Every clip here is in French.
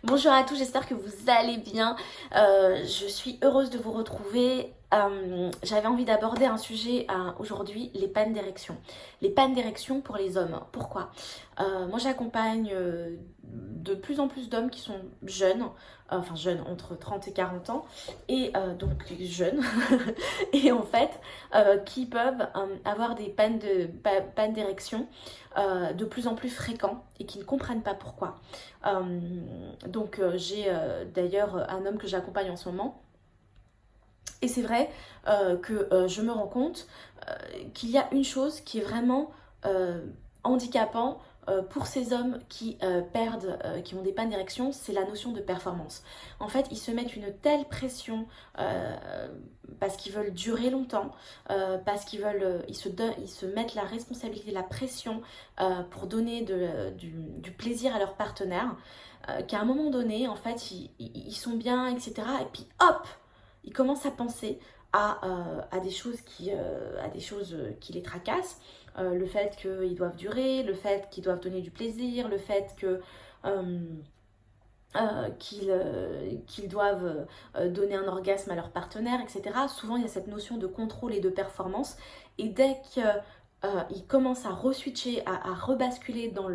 Bonjour à tous, j'espère que vous allez bien. Je suis heureuse de vous retrouver. J'avais envie d'aborder un sujet aujourd'hui, les pannes d'érection. Les pannes d'érection pour les hommes. Pourquoi? Moi j'accompagne de plus en plus d'hommes qui sont jeunes, enfin jeunes, entre 30 et 40 ans, et donc jeunes, et en fait, qui peuvent avoir des pannes d'érection de plus en plus fréquents et qui ne comprennent pas pourquoi. J'ai d'ailleurs un homme que j'accompagne en ce moment. Et c'est vrai que je me rends compte qu'il y a une chose qui est vraiment handicapant pour ces hommes qui qui ont des pannes d'érection, c'est la notion de performance. En fait, ils se mettent une telle pression parce qu'ils veulent durer longtemps, parce qu'ils veulent, ils se mettent la responsabilité, la pression pour donner du plaisir à leur partenaire, qu'à un moment donné, en fait, ils sont bien, etc. Et puis hop, ils commencent à penser à des choses qui les tracassent. Le fait qu'ils doivent durer, le fait qu'ils doivent donner du plaisir, le fait que euh, qu'ils doivent donner un orgasme à leur partenaire, etc. Souvent, il y a cette notion de contrôle et de performance. Et dès qu'ils commencent à re-switcher, à rebasculer dans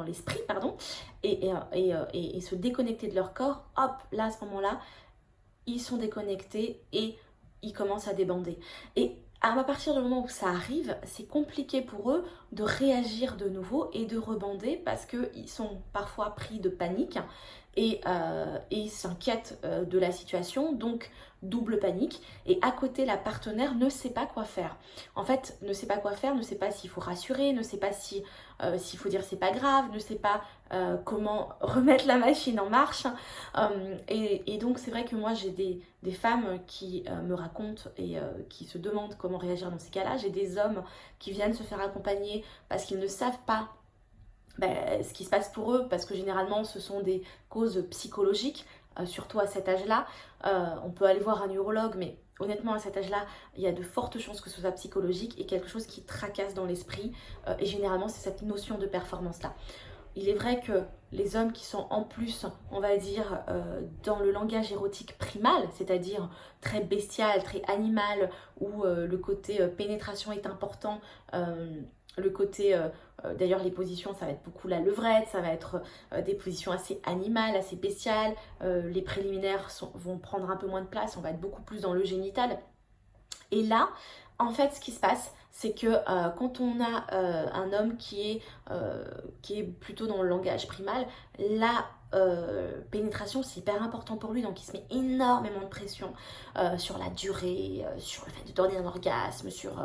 l'esprit, pardon, et se déconnecter de leur corps, hop, là, à ce moment-là, ils sont déconnectés et ils commencent à débander. Et à partir du moment où ça arrive, c'est compliqué pour eux de réagir de nouveau et de rebander parce qu'ils sont parfois pris de panique et s'inquiètent de la situation, donc double panique. Et à côté, la partenaire ne sait pas quoi faire. En fait, ne sait pas quoi faire, ne sait pas s'il faut rassurer, ne sait pas s'il faut dire c'est pas grave, ne sait pas comment remettre la machine en marche. Et donc c'est vrai que moi j'ai des femmes qui me racontent et qui se demandent comment réagir dans ces cas-là. J'ai des hommes qui viennent se faire accompagner parce qu'ils ne savent pas ce qui se passe pour eux, parce que généralement ce sont des causes psychologiques, surtout à cet âge-là. On peut aller voir un neurologue, mais honnêtement à cet âge-là, il y a de fortes chances que ce soit psychologique et quelque chose qui tracasse dans l'esprit. Et généralement c'est cette notion de performance-là. Il est vrai que les hommes qui sont en plus, on va dire, dans le langage érotique primal, c'est-à-dire très bestial, très animal, où le côté pénétration est important, le côté, d'ailleurs les positions, ça va être beaucoup la levrette, ça va être des positions assez animales, assez bestiales, les préliminaires vont prendre un peu moins de place, on va être beaucoup plus dans le génital. Et là, en fait, ce qui se passe, c'est que quand on a un homme qui est plutôt dans le langage primal, la pénétration, c'est hyper important pour lui. Donc, il se met énormément de pression sur la durée, sur le fait de donner un orgasme, sur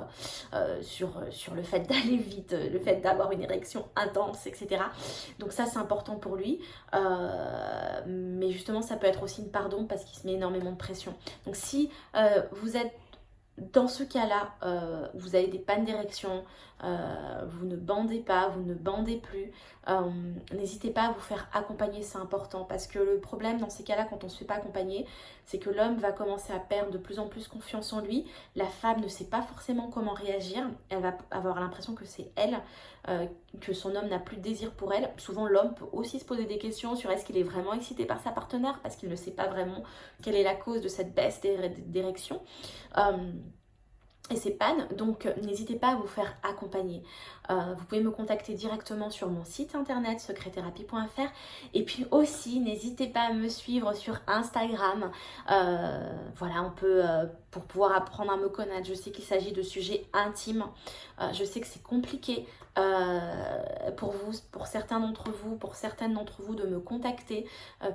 le fait d'aller vite, le fait d'avoir une érection intense, etc. Donc, ça, c'est important pour lui. Mais justement, ça peut être aussi une pardon parce qu'il se met énormément de pression. Donc, si vous êtes dans ce cas-là, vous avez des pannes d'érection, vous ne bandez pas, vous ne bandez plus, n'hésitez pas à vous faire accompagner, c'est important. Parce que le problème dans ces cas-là, quand on ne se fait pas accompagner, c'est que l'homme va commencer à perdre de plus en plus confiance en lui. La femme ne sait pas forcément comment réagir. Elle va avoir l'impression que c'est elle, que son homme n'a plus de désir pour elle. Souvent, l'homme peut aussi se poser des questions sur est-ce qu'il est vraiment excité par sa partenaire parce qu'il ne sait pas vraiment quelle est la cause de cette baisse d'érection. Et ces pannes, donc n'hésitez pas à vous faire accompagner. Vous pouvez me contacter directement sur mon site internet secretthérapie.fr et puis aussi n'hésitez pas à me suivre sur Instagram. Voilà, on peut pour pouvoir apprendre à me connaître. Je sais qu'il s'agit de sujets intimes. Je sais que c'est compliqué pour vous, pour certains d'entre vous, pour certaines d'entre vous de me contacter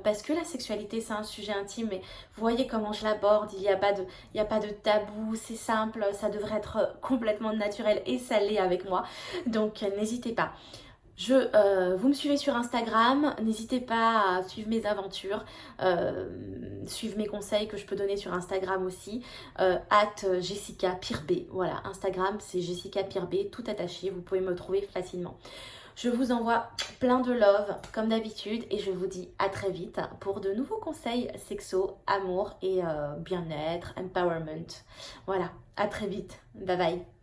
parce que la sexualité c'est un sujet intime. Mais vous voyez comment je l'aborde. Il n'y a pas de tabou. C'est simple. Ça devrait être complètement naturel et ça l'est avec moi. Donc n'hésitez pas. Vous me suivez sur Instagram, n'hésitez pas à suivre mes aventures, suivre mes conseils que je peux donner sur Instagram aussi, @Jessica Pirb. Voilà, Instagram c'est Jessica Pirb, tout attaché, vous pouvez me trouver facilement. Je vous envoie plein de love comme d'habitude et je vous dis à très vite pour de nouveaux conseils sexo, amour et bien-être, empowerment. Voilà, à très vite. Bye bye.